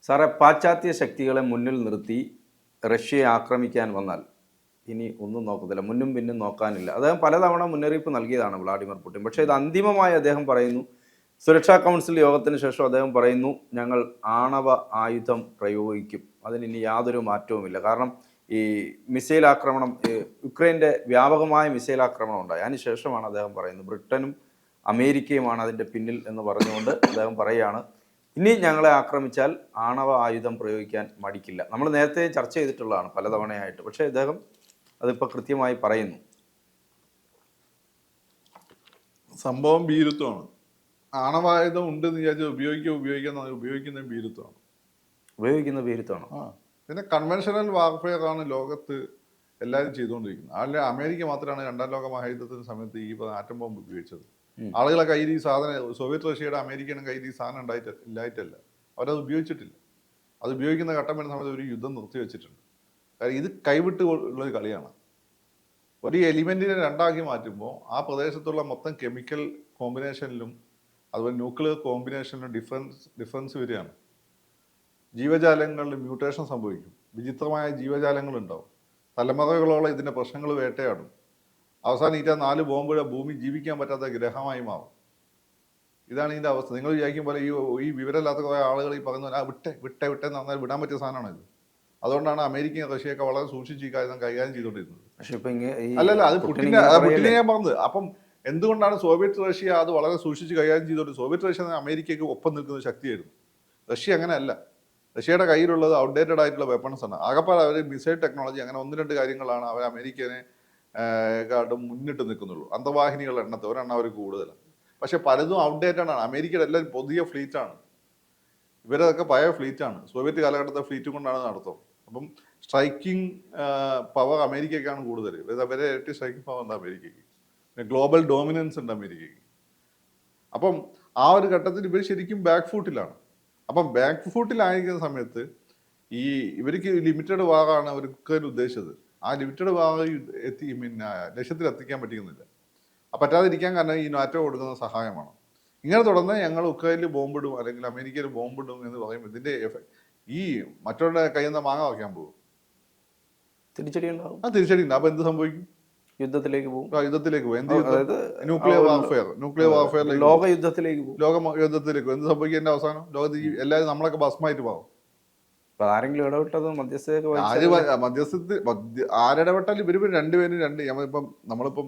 സാറേ, പാശ്ചാത്യ ശക്തികളെ മുന്നിൽ നിർത്തി റഷ്യയെ ആക്രമിക്കാൻ വന്നാൽ ഇനി ഒന്നും നോക്കത്തില്ല, മുന്നും പിന്നും നോക്കാനില്ല. അദ്ദേഹം പലതവണ മുന്നറിയിപ്പ് നൽകിയതാണ് വ്ളാഡിമിർ പുടിൻ. പക്ഷേ ഇത് അന്തിമമായി അദ്ദേഹം പറയുന്നു, സുരക്ഷാ കൗൺസിൽ യോഗത്തിന് ശേഷം അദ്ദേഹം പറയുന്നു, ഞങ്ങൾ ആണവ ആയുധം പ്രയോഗിക്കും, അതിനി യാതൊരു മാറ്റവുമില്ല. കാരണം ഈ മിസൈൽ ആക്രമണം, യുക്രൈൻ്റെ വ്യാപകമായ മിസൈൽ ആക്രമണം ഉണ്ടായി. അതിനുശേഷമാണ് അദ്ദേഹം പറയുന്നത് ബ്രിട്ടനും അമേരിക്കയുമാണ് അതിൻ്റെ പിന്നിൽ എന്ന് പറഞ്ഞുകൊണ്ട് അദ്ദേഹം പറയുകയാണ്, ഇനി ഞങ്ങളെ ആക്രമിച്ചാൽ ആണവ ആയുധം പ്രയോഗിക്കാൻ മടിക്കില്ല. നമ്മൾ നേരത്തെ ചർച്ച ചെയ്തിട്ടുള്ളതാണ് പലതവണയായിട്ട്. പക്ഷേ അദ്ദേഹം അതിപ്പോൾ കൃത്യമായി പറയുന്നു. സംഭവം ഭീരുത്വമാണ്. ആണവായുധം ഉണ്ടെന്ന് വിചാരിച്ചാൽ ഉപയോഗിക്കുന്ന ഭീരുത്വമാണ്. പിന്നെ കൺവെൻഷണൽ വാർഫെയർ ആണ് ലോകത്ത് എല്ലാവരും ചെയ്തുകൊണ്ടിരിക്കുന്നത്. അതിൽ അമേരിക്ക മാത്രമാണ് 2ാം ലോക മഹായുദ്ധത്തിന് സമയത്ത് ഈ ആറ്റം ബോംബ് ഉപയോഗിച്ചത്. ആളുകളെ കയ്യിൽ ഈ സാധനം, സോവിയറ്റ് റഷ്യയുടെ അമേരിക്കയുടെ കയ്യിൽ ഈ സാധനം ഇല്ലായിട്ടല്ല, അവരത് ഉപയോഗിച്ചിട്ടില്ല. അത് ഉപയോഗിക്കുന്ന ഘട്ടം വരുന്ന സമയത്ത് ഒരു യുദ്ധം നിർത്തിവെച്ചിട്ടുണ്ട്. കാര്യം ഇത് കൈവിട്ട് ഉള്ളൊരു കളിയാണ്. ഒരു എലിമെൻറ്റിനെ 2ആക്കി മാറ്റുമ്പോൾ ആ പ്രദേശത്തുള്ള മൊത്തം കെമിക്കൽ കോമ്പിനേഷനിലും അതുപോലെ ന്യൂക്ലിയർ കോമ്പിനേഷനിലും ഡിഫറൻസ് വരികയാണ്. ജീവജാലങ്ങളിൽ മ്യൂട്ടേഷൻ സംഭവിക്കും. വിചിത്രമായ ജീവജാലങ്ങളുണ്ടാവും. തലമുറകളോളം ഇതിൻ്റെ പ്രശ്നങ്ങൾ വേട്ടയാടും. അവസാനം ഈ 4 ബോംബുകൾ ഭൂമി ജീവിക്കാൻ പറ്റാത്ത ഗ്രഹമായി മാറും. ഇതാണ് ഇതിൻ്റെ അവസ്ഥ. നിങ്ങൾ വിചാരിക്കും പോലെ ഈ വിവരമില്ലാത്ത കുറേ ആളുകൾ ഈ പറയുന്ന വിട്ടെന്ന് പറഞ്ഞാൽ വിടാൻ പറ്റിയ സാധനമാണ് ഇത്. അതുകൊണ്ടാണ് അമേരിക്കയും റഷ്യയൊക്കെ വളരെ സൂക്ഷിച്ച് ഈ കാര്യം കൈകാര്യം ചെയ്തുകൊണ്ടിരുന്നത്. അല്ലല്ല, അത് പുട്ടിനെ ഞാൻ പറഞ്ഞത്. അപ്പം എന്തുകൊണ്ടാണ് സോവിയറ്റ് റഷ്യ അത് വളരെ സൂക്ഷിച്ച് കൈകാര്യം ചെയ്തുകൊണ്ട്? സോവിയറ്റ് റഷ്യ അമേരിക്കയ്ക്ക് ഒപ്പം നിൽക്കുന്ന ശക്തിയായിരുന്നു. റഷ്യ അങ്ങനെയല്ല. റഷ്യയുടെ കയ്യിലുള്ളത് ഔട്ട്ഡേറ്റഡ് ആയിട്ടുള്ള വെപ്പൺസ് ആണ്. ആകപ്പാട് അവർ മിസൈൽ ടെക്നോളജി, അങ്ങനെ 1-2 കാര്യങ്ങളാണ് അവർ അമേരിക്കനെ കാട്ടും മുന്നിട്ട് നിൽക്കുന്നുള്ളൂ. അന്തർവാഹിനികളുടെ എണ്ണത്തിൽ ഒരെണ്ണം അവർ കൂടുതലാണ്. പക്ഷെ പലതും ഔട്ട്ഡേറ്റഡ് ആണ്. അമേരിക്കയുടെ എല്ലാം പുതിയ ഫ്ലീറ്റാണ്, ഇവരതൊക്കെ പഴയ ഫ്ലീറ്റാണ്. സോവിയറ്റ് കാലഘട്ടത്തെ ഫ്ലീറ്റ് കൊണ്ടാണ് നടത്തും. അപ്പം സ്ട്രൈക്കിംഗ് പവർ അമേരിക്കയ്ക്കാണ് കൂടുതൽ. ഇവരെ ഇരട്ടി സ്ട്രൈക്കിംഗ് പവർ ഉണ്ട് അമേരിക്കയ്ക്ക്. പിന്നെ ഗ്ലോബൽ ഡോമിനൻസ് ഉണ്ട് അമേരിക്കയ്ക്ക്. അപ്പം ആ ഒരു ഘട്ടത്തിൽ ഇവർ ശരിക്കും ബാക്ക് ഫൂട്ടിലാണ്. അപ്പം ബാക്ക് ഫൂട്ടിലായിരിക്കുന്ന സമയത്ത് ഇവർക്ക് ലിമിറ്റഡ് വാറാണ് അവർക്ക് ഉദ്ദേശിച്ചത്. ആ ലിമിറ്റഡ് വാർ ലക്ഷ്യത്തിൽ എത്തിക്കാൻ പറ്റുന്നില്ല. പറ്റാതിരിക്കാൻ കാരണം ഈ നാറ്റോ കൊടുക്കുന്ന സഹായമാണ്. ഇങ്ങനെ തുടർന്ന് ഞങ്ങൾ ഉക്രൈനിൽ ബോംബിടും അല്ലെങ്കിൽ അമേരിക്കയിൽ ബോംബിടും എന്ന് പറയുമ്പോൾ ഇതിൻ്റെ ഈ മറ്റവരുടെ കയ്യിൽ നിന്ന് മാങ്ങ വയ്ക്കാൻ പോകും, തിരിച്ചടി ഉണ്ടാവും. അപ്പൊ എന്ത് സംഭവിക്കും? യുദ്ധത്തിലേക്ക് പോകും. ന്യൂക്ലിയർ വാർഫെയർ ലോക യുദ്ധത്തിലേക്ക് എന്ത് സംഭവിക്കും? എന്റെ അവസാനം ലോകത്ത് എല്ലാവരും നമ്മളൊക്കെ ഭസ്മായിട്ട് പോകും. ആരിടപെട്ടാലും ഇവര് രണ്ടുപേരും നമ്മളിപ്പം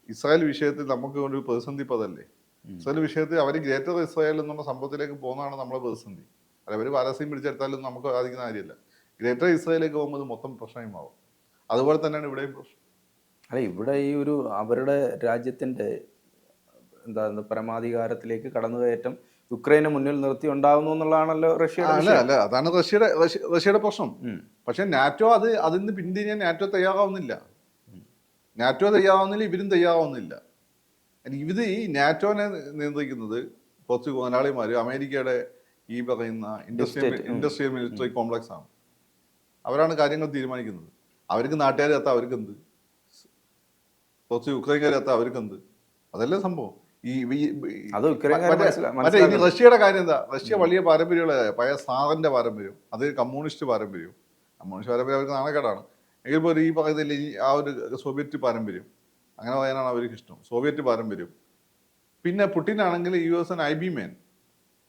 ഇസ്രായേൽ വിഷയത്തിൽ നമുക്ക് ഒരു പ്രതിസന്ധി ഇപ്പം അതല്ലേ. ഇസ്രായേൽ വിഷയത്തിൽ അവർ ഗ്രേറ്റർ ഇസ്രായേൽ എന്നുള്ള സംഭവത്തിലേക്ക് പോകുന്നതാണ് നമ്മളെ പ്രതിസന്ധി. അല്ല, അവർ പാലസ്തീൻ പിടിച്ചെടുത്താലും നമുക്ക് സാധിക്കുന്ന കാര്യമില്ല. ഗ്രേറ്റർ ഇസ്രായേലിലേക്ക് പോകുമ്പോൾ മൊത്തം പ്രശ്നമായി മാറും. അതുപോലെ തന്നെയാണ് ഇവിടെയും പ്രശ്നം. അല്ല, ഇവിടെ ഈ ഒരു അവരുടെ രാജ്യത്തിൻ്റെ പരമാധികാരത്തിലേക്ക് കടന്നുകയറ്റം യുക്രൈനെ മുന്നിൽ നിർത്തി ഉണ്ടാകുന്നു എന്നുള്ളതാണല്ലോ റഷ്യയുടെ. അല്ല, അതാണ് റഷ്യയുടെ പ്രശ്നം. പക്ഷെ നാറ്റോ അതിന് പിന്തിരിയാൻ നാറ്റോ തയ്യാറാവുന്നില്ല. ഇവരും തയ്യാറാവുന്നില്ല. ഈ നാറ്റോനെ നിയന്ത്രിക്കുന്നത് കുറച്ച് മുതലാളിമാർ അമേരിക്കയുടെ ഈ പറയുന്ന ഇൻഡസ്ട്രിയൽ മിലിറ്ററി കോംപ്ലക്സ് ആണ്. അവരാണ് കാര്യങ്ങൾ തീരുമാനിക്കുന്നത്. അവർക്ക് നാട്ടുകാർ എത്താം, അവർക്കെന്ത്? കുറച്ച് യുക്രൈൻകാർ എത്താം, അവർക്കെന്ത്? അതല്ലേ സംഭവം. മറ്റേ ഇനി റഷ്യയുടെ കാര്യം എന്താ? റഷ്യ വലിയ പാരമ്പര്യമുള്ള പഴയ സാറിന്റെ പാരമ്പര്യം, അത് കമ്മ്യൂണിസ്റ്റ് പാരമ്പര്യം അവർക്ക് നാണക്കേടാണ്. എങ്കിൽ പോലും ഈ പറയുന്നില്ല ആ ഒരു സോവിയറ്റ് പാരമ്പര്യം, അങ്ങനെ പറയാനാണ് അവർക്ക് ഇഷ്ടം. സോവിയറ്റ് പാരമ്പര്യം. പിന്നെ പുടിനാണെങ്കിൽ US IB മാൻ,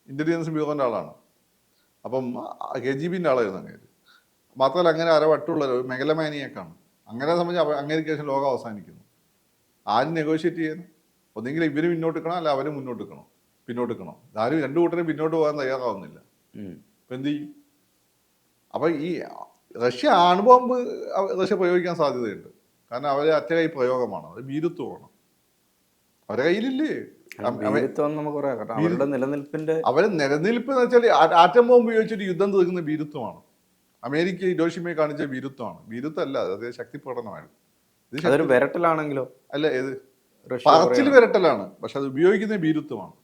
ഇന്റലിജൻസ് ബ്യൂറോന്റെ ആളാണ്. അപ്പം KGBന്റെ ആളായിരുന്നു അങ്ങനെ. മാത്രമല്ല അങ്ങനെ അരവട്ടുള്ള ഒരു മെഗലമാനിയൊക്കെയാണ്. അങ്ങനെ സംബന്ധിച്ച് അമേരിക്കേഷൻ ലോകം അവസാനിക്കുന്നു. ആരും നെഗോഷിയേറ്റ് ചെയ്യാൻ? ഒന്നെങ്കിൽ ഇവര് പിന്നോട്ടിക്കണം, അല്ല അവര് പിന്നോട്ടിക്കണം. ആരും 2 കൂട്ടരും പിന്നോട്ട് പോകാൻ തയ്യാറാവുന്നില്ല. ഇപ്പം എന്ത് ചെയ്യും? അപ്പം ഈ റഷ്യ അണുബോംബ് റഷ്യ പ്രയോഗിക്കാൻ സാധ്യതയുണ്ട്. കാരണം അവരെ അറ്റകൈ പ്രയോഗമാണ്, അത് ഭീരുത്വമാണ്. അവരെ കയ്യിലില്ലേ അവരെ നിലനിൽപ്പ് എന്ന് വെച്ചാൽ ആറ്റം ബോംബ് ഉപയോഗിച്ചിട്ട് യുദ്ധം തീർക്കുന്ന ഭീരുത്വമാണ്. അമേരിക്ക ഹിരോഷിമയെ കാണിച്ച ഭീരുത്വമാണ്. ഭീരുത്വമല്ല, അത് ശക്തി പ്രകടനമാണ്. ഇത് വിരട്ടലാണെങ്കിലോ? അല്ല, ഏത് പറച്ചിൽ വിരട്ടലാണ്, പക്ഷെ അത് ഉപയോഗിക്കുന്ന ഭീരുത്വമാണ്.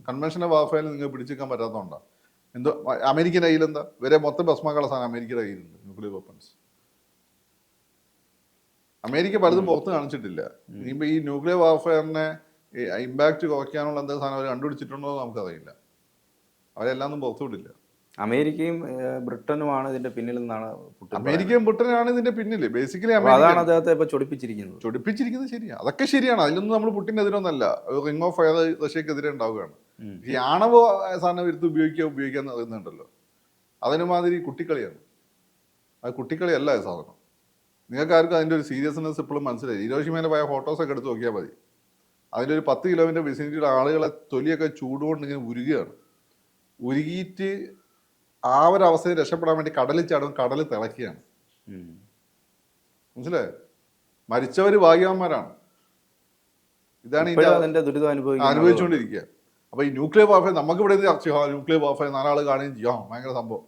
കൺവെൻഷണൽ വാർഫെയറിൽ നിങ്ങൾ പിടിച്ചെടുക്കാൻ പറ്റാത്തതുകൊണ്ടാണ്. എന്തോ അമേരിക്കൻ്റെ കയ്യിലെന്താ? ഇവരെ മൊത്തം ഭസ്മാക്കള സാധനം അമേരിക്കയുടെ കയ്യിലുണ്ട്, ന്യൂക്ലിയർ വെപ്പൺസ്. അമേരിക്ക പലതും പുറത്ത് കാണിച്ചിട്ടില്ല. ഇനിയിപ്പോൾ ഈ ന്യൂക്ലിയർ വാർഫെയറിനെ ഇമ്പാക്റ്റ് കുറയ്ക്കാനുള്ള എന്തെങ്കിലും സാധനം അവർ കണ്ടുപിടിച്ചിട്ടുണ്ടോ എന്ന് നമുക്കറിയില്ല. അവരെല്ലാം ഒന്നും പുറത്തു വിടില്ല. അമേരിക്കയും ബ്രിട്ടനുമാണ് ഇതിന്റെ പിന്നിൽ നിന്നാണ് പുടിൻ പറയുന്നത്. അമേരിക്കയും ബ്രിട്ടനാണ് ഇതിന്റെ പിന്നിൽ. ബേസിക്കലി അപ്പോൾ അതാണ് അമേരിക്ക അദ്ദേഹത്തെ ഇപ്പോൾ ചൊടിപ്പിച്ചിരിക്കുന്നത്. ചൊടിപ്പിച്ചിരിക്കുന്നത് ശരിയാണ്, അതൊക്കെ ശരിയാണ്. അതിലൊന്നും നമ്മൾ പുട്ടിനെതിരൊന്നല്ല. റിംഗ് ഓഫ് ഫയർ റഷ്യക്കെതിരെ ഉണ്ടാവുകയാണ്. ഈ ആണവ സാധനം എടുത്ത് ഉപയോഗിക്കാൻ അറിയുന്നുണ്ടല്ലോ, അതിനുമാതിരി കുട്ടിക്കളിയാണ്. അത് കുട്ടിക്കളിയല്ല അത് സാധനം. നിങ്ങൾക്ക് ആർക്കും അതിൻ്റെ ഒരു സീരിയസ്നെസ് ഇപ്പോഴും മനസ്സിലായി. ഹിരോഷിമേൻ്റെ പോയ ഫോട്ടോസൊക്കെ എടുത്ത് നോക്കിയാൽ മതി. അതിൻ്റെ ഒരു 10 കിലോമീറ്റർ വിസിനിറ്റിയുടെ ആളുകളെ തൊലിയൊക്കെ ചൂടുകൊണ്ട് ഇങ്ങനെ ഉരുകുകയാണ്. ഉരുകിയിട്ട് ആ ഒരു അവസ്ഥയിൽ രക്ഷപ്പെടാൻ വേണ്ടി കടലിൽ ചാടും, കടൽ തിളക്കുകയാണ്. മനസ്സിലായോ? മരിച്ചവർ ഭാഗ്യവാന്മാരാണ്. ഇതാണ് അതിന്റെ ദുരിതം അനുഭവിച്ചുകൊണ്ടിരിക്കുക. അപ്പൊ ഈ ന്യൂക്ലിയർ വാർഫെയർ നമുക്ക് ഇവിടെ ചർച്ച ചെയ്യാം. ന്യൂക്ലിയർ വാർഫെയർ 4 ആൾ കാണുകയും ചെയ്യാം, ഭയങ്കര സംഭവം.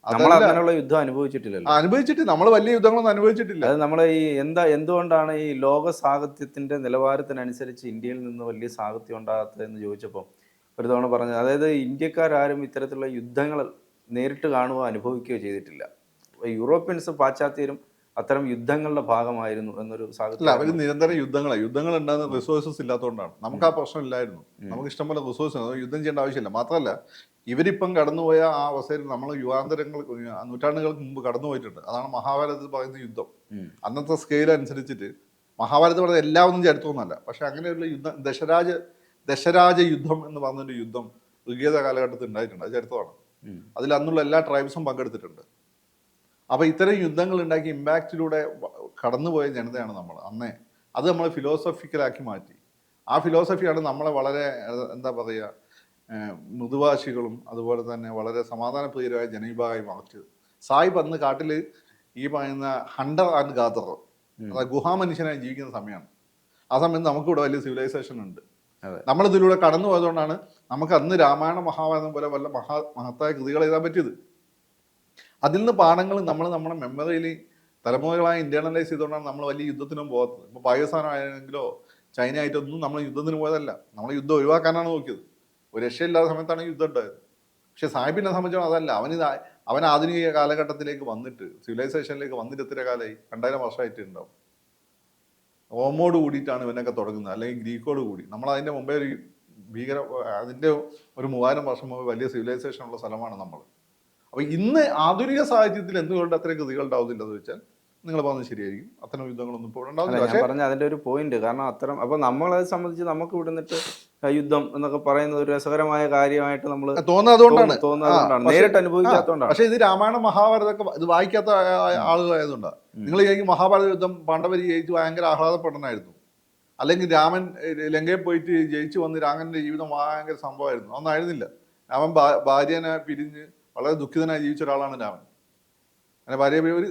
അങ്ങനെയുള്ള യുദ്ധം അനുഭവിച്ചിട്ടില്ലല്ലോ. അനുഭവിച്ചിട്ട് നമ്മൾ വലിയ യുദ്ധങ്ങളൊന്നും അനുഭവിച്ചിട്ടില്ല. അത് നമ്മൾ ഈ എന്തുകൊണ്ടാണ് ഈ ലോക സാഹിത്യത്തിന്റെ നിലവാരത്തിനനുസരിച്ച് ഇന്ത്യയിൽ നിന്ന് വലിയ സാഹിത്യം ഉണ്ടാകാത്തതെന്ന് ചോദിച്ചപ്പോൾ ഒരു തവണ പറഞ്ഞത്, അതായത് ഇന്ത്യക്കാരും ഇത്തരത്തിലുള്ള യുദ്ധങ്ങൾ നേരിട്ട് കാണുകയോ അനുഭവിക്കുകയോ ചെയ്തിട്ടില്ല. യൂറോപ്യൻസ് പാശ്ചാത്യരും അത്തരം യുദ്ധങ്ങളുടെ ഭാഗമായിരുന്നു എന്നൊരു സാഹിത്യം. അവർ നിരന്തരം യുദ്ധങ്ങൾ ഉണ്ടാകുന്ന റിസോഴ്സസ് ഇല്ലാത്തതുകൊണ്ടാണ്. നമുക്ക് ആ പ്രശ്നം ഇല്ലായിരുന്നു. നമുക്ക് ഇഷ്ടംപോലെ റിസോഴ്സ്, യുദ്ധം ചെയ്യേണ്ട ആവശ്യമില്ല. മാത്രമല്ല ഇവരിപ്പം കടന്നുപോയ ആ അവസ്ഥയിൽ നമ്മൾ യുഗാന്തരങ്ങൾ നൂറ്റാണ്ടുകൾക്ക് മുമ്പ് കടന്നുപോയിട്ടുണ്ട്. അതാണ് മഹാഭാരതത്തിൽ പറയുന്ന യുദ്ധം. അന്നത്തെ സ്കെയിൽ അനുസരിച്ചിട്ട് മഹാഭാരതത്തിൽ പറയുന്നത് എല്ലാം ഒന്നും ചരിത്രമൊന്നുമല്ല. പക്ഷെ അങ്ങനെയുള്ള യുദ്ധം, ദശരാജ യുദ്ധം എന്ന് പറഞ്ഞൊരു യുദ്ധം ഋഗ്വേദ കാലഘട്ടത്തിൽ ഉണ്ടായിട്ടുണ്ട്. അത് ചരിത്രമാണ്. അതിൽ അന്നുള്ള എല്ലാ ട്രൈബ്സും പങ്കെടുത്തിട്ടുണ്ട്. അപ്പോൾ ഇത്തരം യുദ്ധങ്ങൾ ഉണ്ടാക്കി ഇമ്പാക്റ്റിലൂടെ കടന്നുപോയ ജനതയാണ് നമ്മൾ അന്നേ. അത് നമ്മൾ ഫിലോസഫിക്കലാക്കി മാറ്റി. ആ ഫിലോസഫിയാണ് നമ്മളെ വളരെ എന്താ പറയുക, മൃദുഭാഷികളും അതുപോലെ തന്നെ വളരെ സമാധാനപ്രിയരായ ജനവിഭാഗമായി മാറ്റിയത്. സായിബ് അന്ന് കാട്ടിൽ ഈ പറയുന്ന ഹണ്ടർ ആൻഡ് ഗാദർ, അതായത് ഗുഹാമനുഷ്യനായി ജീവിക്കുന്ന സമയമാണ്. ആ സമയത്ത് നമുക്കിവിടെ വലിയ സിവിലൈസേഷൻ ഉണ്ട്. നമ്മളിതിലൂടെ കടന്നു പോയതുകൊണ്ടാണ് നമുക്ക് അന്ന് രാമായണ മഹാഭാരതം പോലെ വല്ല മഹത്തായ കൃതികൾ എഴുതാൻ പറ്റിയത്. അതിൽ നിന്ന് പാഠങ്ങൾ നമ്മൾ നമ്മുടെ മെമ്മറിയിൽ തലമുറകളായി ഇന്റേണലൈസ് ചെയ്തുകൊണ്ടാണ് നമ്മൾ വലിയ യുദ്ധത്തിനും പോകാത്തത്. ഇപ്പോൾ പാകിസ്ഥാൻ ആയെങ്കിലോ ചൈന ആയിട്ടൊന്നും നമ്മൾ യുദ്ധത്തിന് പോയതല്ല. നമ്മൾ യുദ്ധം ഒഴിവാക്കാനാണ് നോക്കിയത്. ഒരു രക്ഷയില്ലാത്ത സമയത്താണ് യുദ്ധം ഉണ്ടായത്. പക്ഷെ സാഹിബിനെ സംബന്ധിച്ചോളം അതല്ല. അവൻ ആധുനിക കാലഘട്ടത്തിലേക്ക് വന്നിട്ട്, സിവിലൈസേഷനിലേക്ക് വന്നിട്ട് എത്ര കാലമായി? 2000 വർഷമായിട്ട് ഉണ്ടാവും. റോമോട് കൂടിയിട്ടാണ് ഇവനൊക്കെ തുടങ്ങുന്നത്, അല്ലെങ്കിൽ ഗ്രീക്കോട് കൂടി. നമ്മൾ അതിൻ്റെ മുമ്പേ ഒരു അതിൻ്റെ ഒരു 3000 വർഷം മുമ്പ് വലിയ സിവിലൈസേഷൻ ഉള്ള സ്ഥലമാണ് നമ്മൾ. അപ്പോൾ ഇന്ന് ആധുനിക സാഹിത്യത്തിൽ എന്തുകൊണ്ട് അത്രയും കൃതികൾ ഉണ്ടാവുന്നില്ലെന്ന് വെച്ചാൽ നിങ്ങൾ പറഞ്ഞത് ശരിയായിരിക്കും. അത്തരം യുദ്ധങ്ങളൊന്നും ഇപ്പോൾ ഉണ്ടാവുന്നില്ല. ഞാൻ പറഞ്ഞ അതിൻ്റെ ഒരു പോയിന്റ്. കാരണം അത്തരം അപ്പോൾ നമ്മളെ സംബന്ധിച്ച് നമുക്ക് ഇവിടുന്നിട്ട് യുദ്ധം എന്നൊക്കെ പറയുന്നത് ഒരു രസകരമായ കാര്യമായിട്ട് നമ്മൾ തോന്നുന്നതുകൊണ്ടാണ്, നേരിട്ട് അനുഭവിക്കാത്തതുകൊണ്ടാണ്. പക്ഷേ ഇത് രാമായണ മഹാഭാരതമൊക്കെ ഇത് വായിക്കാത്ത ആളുകളായതുകൊണ്ടാണ്. നിങ്ങൾ ഈ മഹാഭാരത യുദ്ധം പാണ്ഡവർ ജയിച്ച് ഭയങ്കര ആഹ്ലാദപ്പെടണമായിരുന്നു. അല്ലെങ്കിൽ രാമൻ ലങ്കയിൽ പോയിട്ട് ജയിച്ചു വന്ന് രാമൻ്റെ ജീവിതം ഭയങ്കര സംഭവമായിരുന്നു. അതൊന്നും ആയിരുന്നില്ല. രാമൻ ഭാര്യനെ പിരിഞ്ഞ് വളരെ ദുഃഖിതനായി ജീവിച്ച ഒരാളാണ് രാമൻ. അങ്ങനെ ഭാര്യ ഒരു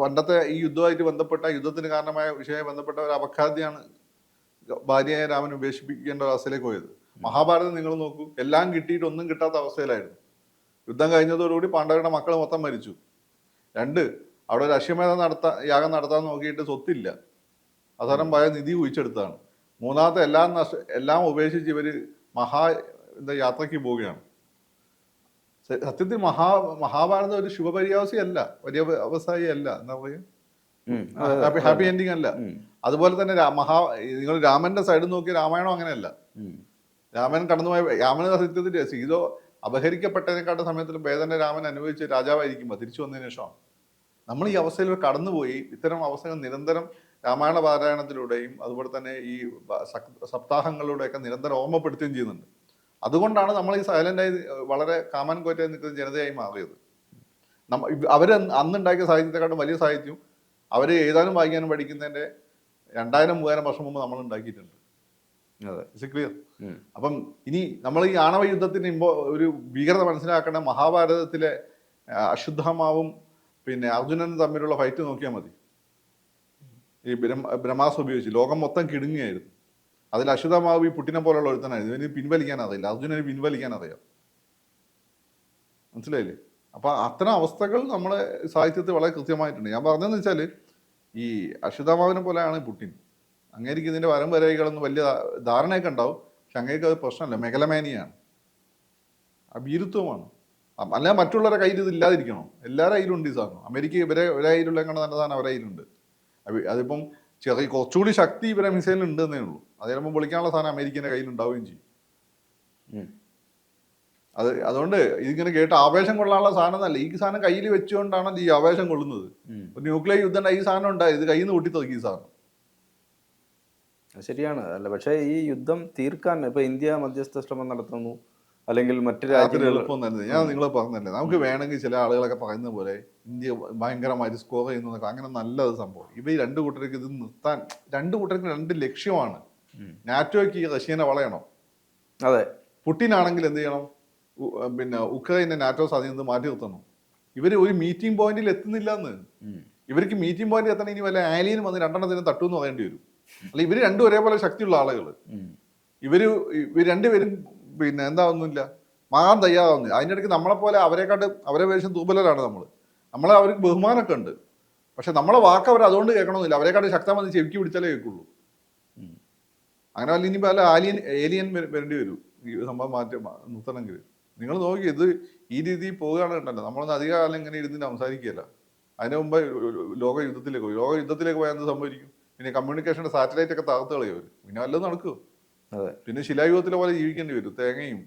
പണ്ടത്തെ ഈ യുദ്ധമായിട്ട് ബന്ധപ്പെട്ട, യുദ്ധത്തിന് കാരണമായ വിഷയമായി ബന്ധപ്പെട്ട ഒരു അപഖ്യാതിയാണ് ഭാര്യയെ രാമൻ ഉപേക്ഷിപ്പിക്കേണ്ട ഒരു അവസ്ഥയിലേക്ക് പോയത്. മഹാഭാരതം നിങ്ങൾ നോക്കൂ, എല്ലാം കിട്ടിയിട്ട് ഒന്നും കിട്ടാത്ത അവസ്ഥയിലായിരുന്നു. യുദ്ധം കഴിഞ്ഞതോടുകൂടി പാണ്ഡവരുടെ മക്കൾ മൊത്തം മരിച്ചു. 2, അവിടെ ഒരു അശ്വമേധം യാഗം നടത്താൻ നോക്കിയിട്ട് സ്വത്തില്ല, അവസാനം ഭയ നിധി കുഴിച്ചെടുത്താണ്. 3-ാമത്തെ എല്ലാം ഉപേക്ഷിച്ച് ഇവർ യാത്രയ്ക്ക് പോവുകയാണ്. സത്യത്തിൽ മഹാഭാരതം ഒരു ശുഭപര്യാവസി വലിയ വ്യവസായി അല്ല, എന്താ പറയുക, ഹാപ്പി എൻഡിങ് അല്ല. അതുപോലെ തന്നെ നിങ്ങൾ രാമന്റെ സൈഡ് നോക്കിയ രാമായണം അങ്ങനെയല്ല. രാമൻ കടന്നുപോയ രാമന് സത്യത്തിൽ സീതോ അപഹരിക്കപ്പെട്ടതിനെക്കാട്ടും സമയത്തിലും ഭേദന്റെ രാമൻ അനുഭവിച്ച് രാജാവായിരിക്കുമ്പോൾ തിരിച്ചു വന്നതിന് ശേഷം നമ്മൾ ഈ അവസ്ഥയിൽ കടന്നുപോയി. ഇത്തരം അവസ്ഥകൾ നിരന്തരം രാമായണ പാരായണത്തിലൂടെയും അതുപോലെ തന്നെ ഈ സപ്താഹങ്ങളിലൂടെയൊക്കെ നിരന്തരം ഓർമ്മപ്പെടുത്തുകയും ചെയ്യുന്നുണ്ട്. അതുകൊണ്ടാണ് നമ്മൾ ഈ സൈലന്റായി വളരെ കാമൻ കോറ്റായി നിൽക്കുന്ന ജനതയായി മാറിയത്. അവർ അന്നുണ്ടാക്കിയ സാഹിത്യത്തെക്കാട്ടും വലിയ സാഹിത്യം അവർ എഴുതാനും വായിക്കാനും പഠിക്കുന്നതിൻ്റെ 2000-3000 വർഷം മുമ്പ് നമ്മൾ ഉണ്ടാക്കിയിട്ടുണ്ട്. ക്ലിയർ. അപ്പം ഇനി നമ്മൾ ഈ ആണവ യുദ്ധത്തിന് ഒരു ഭീകരത മനസ്സിലാക്കേണ്ട മഹാഭാരതത്തിലെ അശ്വത്ഥാമാവും പിന്നെ അർജുനനും തമ്മിലുള്ള ഫൈറ്റ് നോക്കിയാൽ മതി. ഈ ബ്രഹ്മാസ്ത്രം ഉപയോഗിച്ച് ലോകം മൊത്തം കിടുങ്ങിയായിരുന്നു. അതിൽ അശ്വത്ഥാമാവ് ഈ പുട്ടിനെ പോലുള്ള ഒരുത്തനായിരുന്നു. ഇവന് പിൻവലിക്കാൻ അറിയില്ല, അർജുനന് പിൻവലിക്കാൻ അറിയാം. മനസ്സിലായില്ലേ? അപ്പം അത്തരം അവസ്ഥകൾ നമ്മളെ സാഹിത്യത്തിൽ വളരെ കൃത്യമായിട്ടുണ്ട്. ഞാൻ പറഞ്ഞതെന്ന് വെച്ചാൽ ഈ അശ്വത്ഥാമാവിനെ പോലെയാണ് പുട്ടിൻ. അങ്ങേക്ക് ഇതിൻ്റെ വരമ്പരകളൊന്നും വലിയ ധാരണയൊക്കെ ഉണ്ടാവും. പക്ഷെ അങ്ങേക്ക് അത് പ്രശ്നമല്ല, മെഗലമാനിയാണ്, ഭീരുത്വമാണ്. അല്ല മറ്റുള്ളവരുടെ കയ്യിൽ ഇത് ഇല്ലാതിരിക്കണം. എല്ലാവരുടെ കയ്യിലുണ്ട് ഈ സാധനം. അമേരിക്ക ഇവരെ ഒരേ കയ്യിലുള്ള നല്ല സാധനം അവരുടെ കയ്യിലുണ്ട്. അതിപ്പം കുറച്ചുകൂടി ശക്തി ഇവരെ മിസൈലിൽ ഉണ്ടെന്നേ ഉള്ളൂ. അത് ചിലപ്പോൾ പൊളിക്കാനുള്ള സാധനം അമേരിക്കൻ്റെ കയ്യിലുണ്ടാവുകയും ചെയ്യും. അതുകൊണ്ട് ഇതിങ്ങനെ കേട്ട് ആവേശം കൊള്ളാനുള്ള സാധനം എന്നല്ല. ഈ സാധനം കയ്യിൽ വെച്ചുകൊണ്ടാണല്ലോ ഈ ആവേശം കൊള്ളുന്നത്. ഒരു ന്യൂക്ലിയർ യുദ്ധം ഉണ്ടായി, ഈ സാധനം ഉണ്ടായി, ഇത് കയ്യിൽ നിന്ന് പൊട്ടിത്തെറിക്കും ഈ സാധനം. അത് ശരിയാണ്. അല്ല, പക്ഷേ ഈ യുദ്ധം തീർക്കാൻ ഇപ്പൊ ഇന്ത്യ മധ്യസ്ഥ ശ്രമം നടത്തുന്നു, അല്ലെങ്കിൽ മറ്റു അതൊരു രാജ്യങ്ങൾ. എളുപ്പം തന്നെ. ഞാൻ നിങ്ങളെ പറഞ്ഞല്ലേ, നമുക്ക് വേണമെങ്കിൽ ചില ആളുകളൊക്കെ പറയുന്ന പോലെ ഇന്ത്യ ഭയങ്കരമായിട്ട് സ്കോർ ചെയ്യുന്നതൊക്കെ അങ്ങനെ നല്ലത് സംഭവം. ഇവ ഈ രണ്ടു കൂട്ടർക്ക് ഇത് നിർത്താൻ, രണ്ടു കൂട്ടർക്ക് രണ്ട് ലക്ഷ്യമാണ്. നാറ്റോയ്ക്ക് ഈ റഷ്യനെ വളയണം. അതെ. പുടിനാണെങ്കിൽ എന്ത് ചെയ്യണം? പിന്നെ ഉക്രൈനെ നാറ്റോ സ്വാധീനത്തിൽ മാറ്റി നിർത്തണം. ഇവർ ഒരു മീറ്റിംഗ് പോയിന്റിൽ എത്തുന്നില്ല എന്ന്. ഇവർക്ക് മീറ്റിംഗ് പോയിന്റിൽ എത്തണം. ഇനി വല്ല ആലിയനും വന്ന് രണ്ടെണ്ണത്തിനും തട്ടുമെന്ന് പറയേണ്ടി വരും. അല്ല, ഇവർ രണ്ടും ഒരേപോലെ ശക്തിയുള്ള ആളുകൾ. ഇവർ രണ്ടുപേരും പിന്നെ എന്താവുന്നില്ല, മാറാൻ തയ്യാറാവുന്നില്ല. അതിൻ്റെ ഇടയ്ക്ക് നമ്മളെപ്പോലെ അവരെ വേഷം ദുർബലരാണ് നമ്മളെ അവർക്ക് ബഹുമാനമൊക്കെ ഉണ്ട്. പക്ഷെ നമ്മളെ വാക്ക് അവർ അതുകൊണ്ട് കേൾക്കണമെന്നില്ല. അവരെക്കാട്ട് ശക്തമായി ചെവിക്ക് പിടിച്ചാലേ കേൾക്കുള്ളൂ. അങ്ങനെ വല്ല ഇനി പല ഏലിയൻ വരേണ്ടി വരും ഈ സംഭവം നിർത്തണമെങ്കിൽ. നിങ്ങൾ നോക്കി, ഇത് ഈ രീതിയിൽ പോവുകയാണ് ഉണ്ടല്ലോ. നമ്മളൊന്നും അധികകാലം ഇങ്ങനെ ഇരുന്ന് സംസാരിക്കുകയല്ല. അതിന് മുമ്പ് ലോകയുദ്ധത്തിലേക്ക് പോയാൽ എന്ത് സംഭവിക്കും? പിന്നെ കമ്മ്യൂണിക്കേഷൻ്റെ സാറ്റലൈറ്റ് ഒക്കെ തകർത്ത് കളയും. പിന്നെ വല്ലതും നടക്കുമോ? പിന്നെ ശിലായുഗത്തിലെ പോലെ ജീവിക്കേണ്ടി വരും. തേങ്ങയും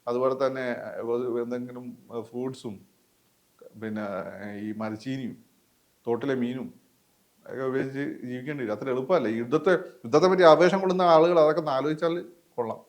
അതുപോലെ തന്നെ എന്തെങ്കിലും ഫ്രൂട്ട്സും പിന്നെ ഈ മരച്ചീനിയും തോട്ടിലെ മീനും ഒക്കെ ഉപയോഗിച്ച് ജീവിക്കേണ്ടി വരും. അത്ര എളുപ്പമല്ല. യുദ്ധത്തെ പറ്റി ആവേശം കൊള്ളുന്ന ആളുകൾ അതൊക്കെ ഒന്ന് ആലോചിച്ചാൽ കൊള്ളാം.